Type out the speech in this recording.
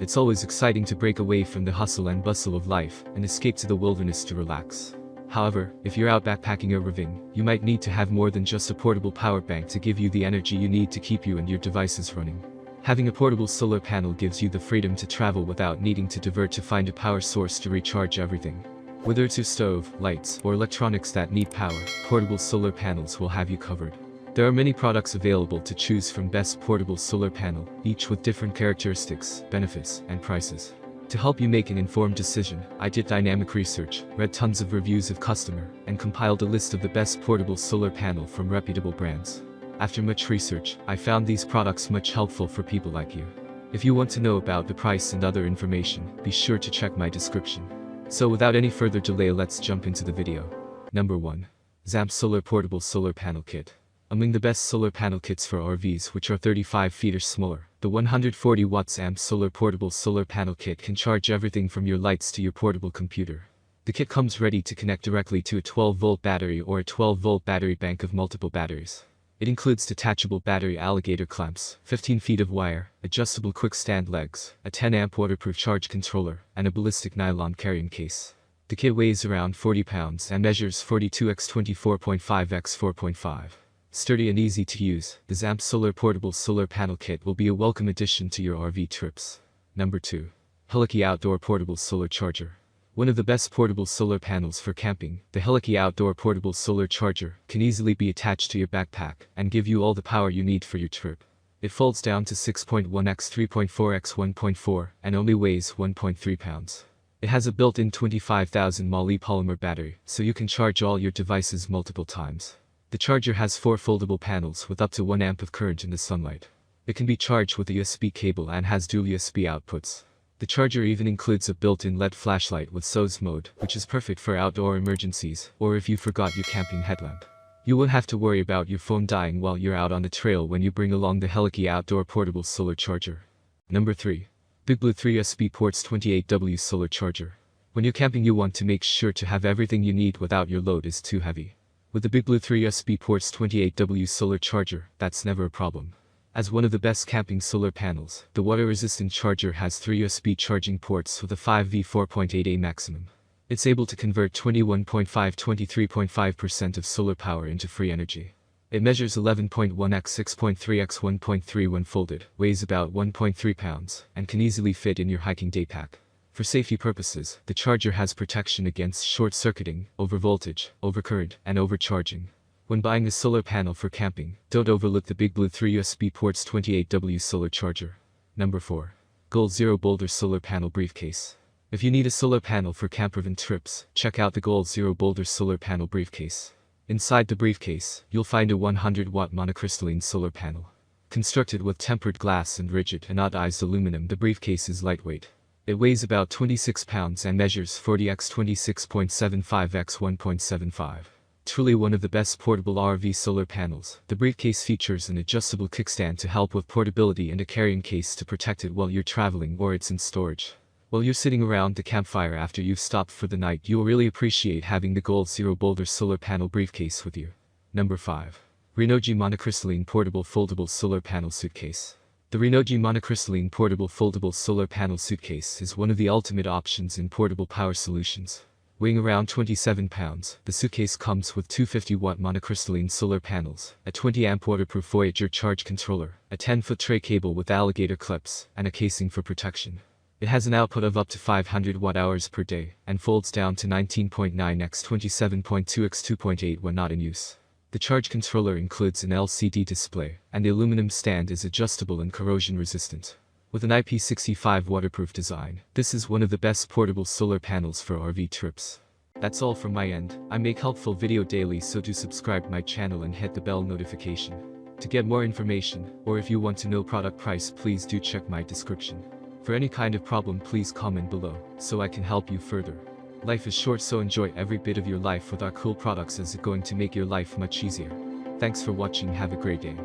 It's always exciting to break away from the hustle and bustle of life and escape to the wilderness to relax. However, if you're out backpacking or roving, you might need to have more than just a portable power bank to give you the energy you need to keep you and your devices running. Having a portable solar panel gives you the freedom to travel without needing to divert to find a power source to recharge everything. Whether it's your stove, lights, or electronics that need power, portable solar panels will have you covered. There are many products available to choose from. Best portable solar panel, each with different characteristics, benefits, and prices. To help you make an informed decision, I did dynamic research, read tons of reviews of customer, and compiled a list of the best portable solar panel from reputable brands. After much research, I found these products much helpful for people like you. If you want to know about the price and other information, be sure to check my description. So without any further delay, let's jump into the video. Number 1. Zamp Solar Portable Solar Panel Kit. Among the best solar panel kits for RVs which are 35 feet or smaller, the 140 watts Zamp Solar Portable Solar Panel Kit can charge everything from your lights to your portable computer. The kit comes ready to connect directly to a 12-volt battery or a 12-volt battery bank of multiple batteries. It includes detachable battery alligator clamps, 15 feet of wire, adjustable quick stand legs, a 10-amp waterproof charge controller, and a ballistic nylon carrying case. The kit weighs around 40 pounds and measures 42 x 24.5 x 4.5. Sturdy and easy to use, the Zamp Solar Portable Solar Panel Kit will be a welcome addition to your RV trips. Number 2. Heliky Outdoor Portable Solar Charger. One of the best portable solar panels for camping, the Heliky Outdoor Portable Solar Charger can easily be attached to your backpack and give you all the power you need for your trip. It folds down to 6.1 x 3.4 x 1.4 and only weighs 1.3 pounds. It has a built-in 25,000 mAh polymer battery, so you can charge all your devices multiple times. The charger has 4 foldable panels with up to 1 amp of current in the sunlight. It can be charged with a USB cable and has dual USB outputs. The charger even includes a built-in LED flashlight with SOS mode, which is perfect for outdoor emergencies, or if you forgot your camping headlamp. You won't have to worry about your phone dying while you're out on the trail when you bring along the Heliky Outdoor Portable Solar Charger. Number 3. BigBlue 3 USB Ports 28W Solar Charger. When you're camping, you want to make sure to have everything you need without your load is too heavy. With the BigBlue 3 USB Ports 28W Solar Charger, that's never a problem. As one of the best camping solar panels, the water-resistant charger has 3 USB charging ports with a 5V 4.8A maximum. It's able to convert 23.5% of solar power into free energy. It measures 11.1 x 6.3 x 1.3 when folded, weighs about 1.3 pounds, and can easily fit in your hiking day pack. For safety purposes, the charger has protection against short-circuiting, overvoltage, overcurrent, and overcharging. When buying a solar panel for camping, don't overlook the BigBlue 3 USB Ports 28W Solar Charger. Number 4. Goal Zero Boulder Solar Panel Briefcase. If you need a solar panel for campervan trips, check out the Goal Zero Boulder Solar Panel Briefcase. Inside the briefcase, you'll find a 100-watt monocrystalline solar panel. Constructed with tempered glass and rigid anodized aluminum, the briefcase is lightweight. It weighs about 26 pounds and measures 40 x 26.75 x 1.75. Truly one of the best portable RV solar panels, the briefcase features an adjustable kickstand to help with portability and a carrying case to protect it while you're traveling or it's in storage. While you're sitting around the campfire after you've stopped for the night, you'll really appreciate having the Goal Zero Boulder Solar Panel Briefcase with you. Number 5. Renogy Monocrystalline Portable Foldable Solar Panel Suitcase. The Renogy Monocrystalline Portable Foldable Solar Panel Suitcase is one of the ultimate options in portable power solutions. Weighing around 27 pounds, the suitcase comes with 2 50-watt monocrystalline solar panels, a 20-amp waterproof Voyager charge controller, a 10-foot tray cable with alligator clips, and a casing for protection. It has an output of up to 500 watt-hours per day, and folds down to 19.9 x 27.2 x 2.8 when not in use. The charge controller includes an LCD display, and the aluminum stand is adjustable and corrosion-resistant. With an IP65 waterproof design, this is one of the best portable solar panels for RV trips. That's all from my end. I make helpful video daily, so do subscribe my channel and hit the bell notification. To get more information, or if you want to know product price, please do check my description. For any kind of problem, please comment below, so I can help you further. Life is short, so enjoy every bit of your life with our cool products, as it's going to make your life much easier. Thanks for watching, have a great day.